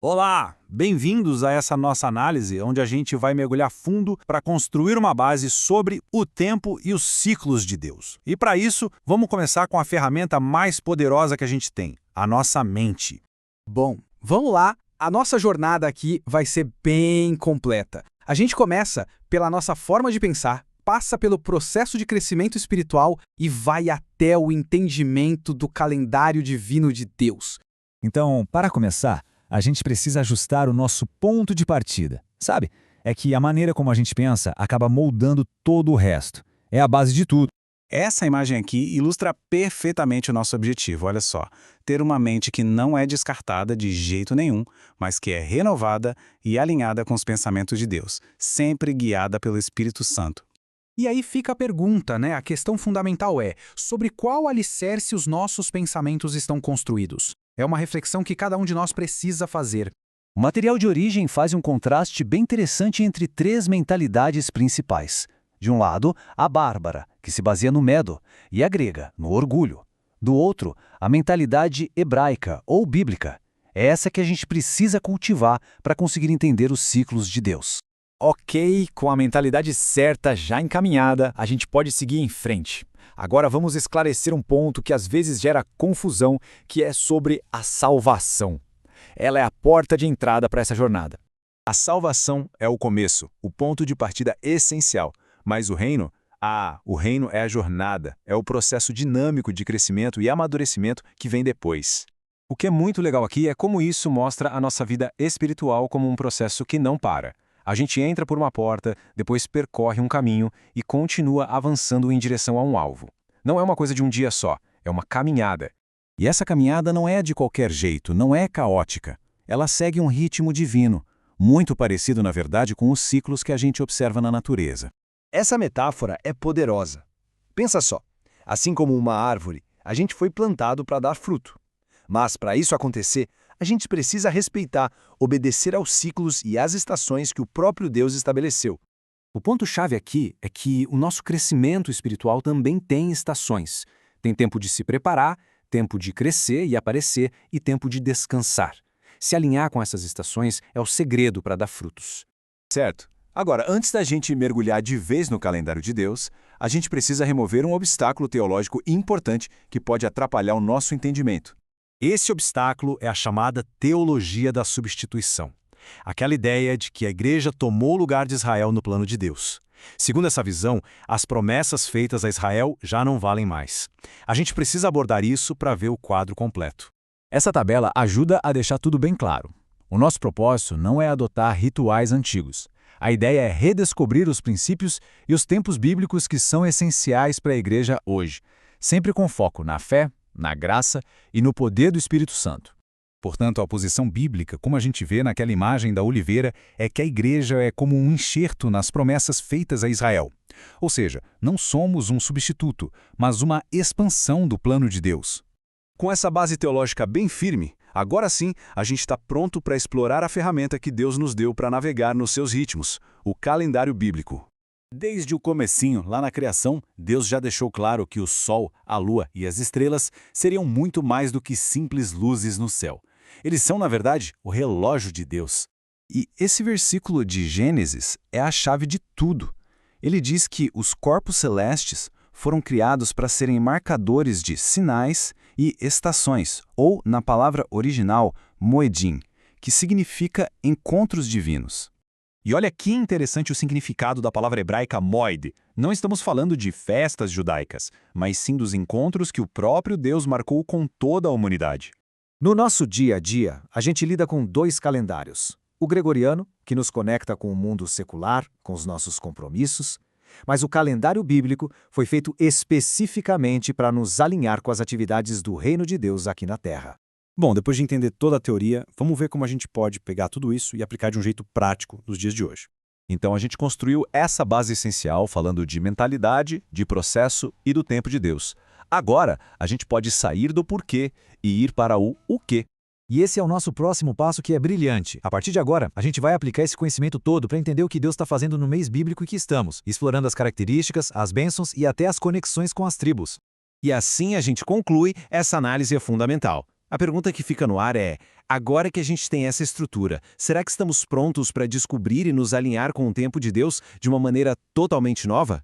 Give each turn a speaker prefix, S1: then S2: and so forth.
S1: Olá, bem-vindos a essa nossa análise, onde a gente vai mergulhar fundo para construir uma base sobre o tempo e os ciclos de Deus. E para isso, vamos começar com a ferramenta mais poderosa que a gente tem, a nossa mente.
S2: Bom, vamos lá. A nossa jornada aqui vai ser bem completa. A gente começa pela nossa forma de pensar, passa pelo processo de crescimento espiritual e vai até o entendimento do calendário divino de Deus.
S3: Então, para começar, a gente precisa ajustar o nosso ponto de partida. Sabe? É que a maneira como a gente pensa acaba moldando todo o resto. É a base de tudo.
S1: Essa imagem aqui ilustra perfeitamente o nosso objetivo, olha só. Ter uma mente que não é descartada de jeito nenhum, mas que é renovada e alinhada com os pensamentos de Deus, sempre guiada pelo Espírito Santo.
S2: E aí fica a pergunta, né? A questão fundamental é: sobre qual alicerce os nossos pensamentos estão construídos? É uma reflexão que cada um de nós precisa fazer.
S3: O material de origem faz um contraste bem interessante entre três mentalidades principais. De um lado, a bárbara, que se baseia no medo, e a grega, no orgulho. Do outro, a mentalidade hebraica ou bíblica. É essa que a gente precisa cultivar para conseguir entender os ciclos de Deus.
S4: Ok, com a mentalidade certa já encaminhada, a gente pode seguir em frente. Agora vamos esclarecer um ponto que às vezes gera confusão, que é sobre a salvação. Ela é a porta de entrada para essa jornada.
S5: A salvação é o começo, o ponto de partida essencial. Mas o reino? O reino é a jornada, é o processo dinâmico de crescimento e amadurecimento que vem depois. O que é muito legal aqui é como isso mostra a nossa vida espiritual como um processo que não para. A gente entra por uma porta, depois percorre um caminho e continua avançando em direção a um alvo. Não é uma coisa de um dia só, é uma caminhada. E essa caminhada não é de qualquer jeito, não é caótica. Ela segue um ritmo divino, muito parecido, na verdade, com os ciclos que a gente observa na natureza.
S6: Essa metáfora é poderosa. Pensa só, assim como uma árvore, a gente foi plantado para dar fruto. Mas para isso acontecer, a gente precisa respeitar, obedecer aos ciclos e às estações que o próprio Deus estabeleceu.
S5: O ponto-chave aqui é que o nosso crescimento espiritual também tem estações. Tem tempo de se preparar, tempo de crescer e aparecer e tempo de descansar. Se alinhar com essas estações é o segredo para dar frutos. Certo. Agora, antes da gente mergulhar de vez no calendário de Deus, a gente precisa remover um obstáculo teológico importante que pode atrapalhar o nosso entendimento. Esse obstáculo é a chamada teologia da substituição. Aquela ideia de que a igreja tomou o lugar de Israel no plano de Deus. Segundo essa visão, as promessas feitas a Israel já não valem mais. A gente precisa abordar isso para ver o quadro completo.
S3: Essa tabela ajuda a deixar tudo bem claro. O nosso propósito não é adotar rituais antigos. A ideia é redescobrir os princípios e os tempos bíblicos que são essenciais para a igreja hoje, sempre com foco na fé, na graça e no poder do Espírito Santo.
S5: Portanto, a posição bíblica, como a gente vê naquela imagem da oliveira, é que a igreja é como um enxerto nas promessas feitas a Israel. Ou seja, não somos um substituto, mas uma expansão do plano de Deus. Com essa base teológica bem firme, agora sim a gente está pronto para explorar a ferramenta que Deus nos deu para navegar nos seus ritmos, o calendário bíblico. Desde o comecinho, lá na criação, Deus já deixou claro que o Sol, a Lua e as estrelas seriam muito mais do que simples luzes no céu. Eles são, na verdade, o relógio de Deus. E esse versículo de Gênesis é a chave de tudo. Ele diz que os corpos celestes foram criados para serem marcadores de sinais e estações, ou, na palavra original, moedim, que significa encontros divinos. E olha que interessante o significado da palavra hebraica moed. Não estamos falando de festas judaicas, mas sim dos encontros que o próprio Deus marcou com toda a humanidade.
S4: No nosso dia a dia, a gente lida com dois calendários. O gregoriano, que nos conecta com o mundo secular, com os nossos compromissos, mas o calendário bíblico foi feito especificamente para nos alinhar com as atividades do reino de Deus aqui na Terra.
S5: Bom, depois de entender toda a teoria, vamos ver como a gente pode pegar tudo isso e aplicar de um jeito prático nos dias de hoje. Então a gente construiu essa base essencial falando de mentalidade, de processo e do tempo de Deus. Agora, a gente pode sair do porquê e ir para o quê.
S3: E esse é o nosso próximo passo, que é brilhante. A partir de agora, a gente vai aplicar esse conhecimento todo para entender o que Deus está fazendo no mês bíblico em que estamos, explorando as características, as bênçãos e até as conexões com as tribos.
S5: E assim a gente conclui essa análise fundamental.
S4: A pergunta que fica no ar é: agora que a gente tem essa estrutura, será que estamos prontos para descobrir e nos alinhar com o tempo de Deus de uma maneira totalmente nova?